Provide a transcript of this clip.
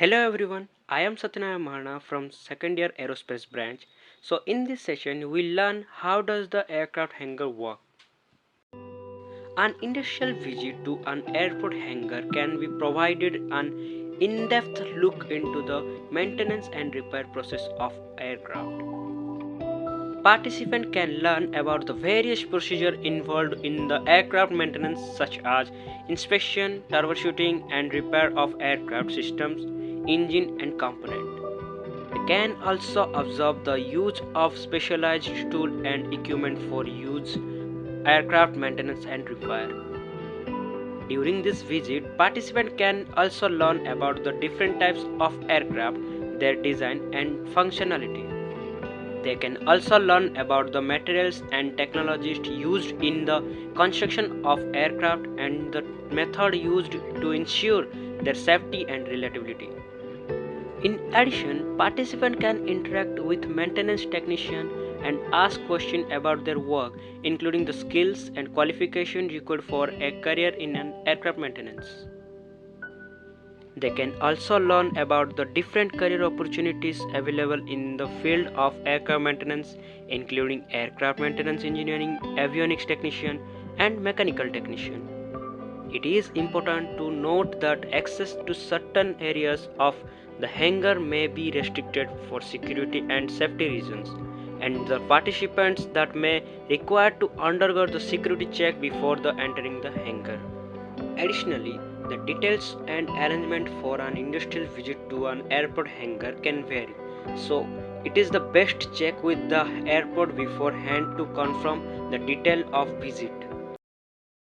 Hello everyone, I am Satya from second year Aerospace branch. So in this session we learn how does the aircraft hangar work. An industrial visit to an airport hangar can be provided an in-depth look into the maintenance and repair process of aircraft. Participants can learn about the various procedures involved in the aircraft maintenance such as inspection, troubleshooting and repair of aircraft systems, engine and component. They can also observe the use of specialized tools and equipment for use aircraft maintenance and repair. During this visit, participants can also learn about the different types of aircraft, their design and functionality. They can also learn about the materials and technologies used in the construction of aircraft and the method used to ensure their safety and reliability. In addition, participants can interact with maintenance technicians and ask questions about their work, including the skills and qualifications required for a career in an aircraft maintenance. They can also learn about the different career opportunities available in the field of aircraft maintenance, including aircraft maintenance engineering, avionics technician, and mechanical technician. It is important to note that access to certain areas of the hangar may be restricted for security and safety reasons, and the participants that may require to undergo the security check before the entering the hangar. Additionally, the details and arrangement for an industrial visit to an airport hangar can vary. So, it is the best check with the airport beforehand to confirm the detail of visit.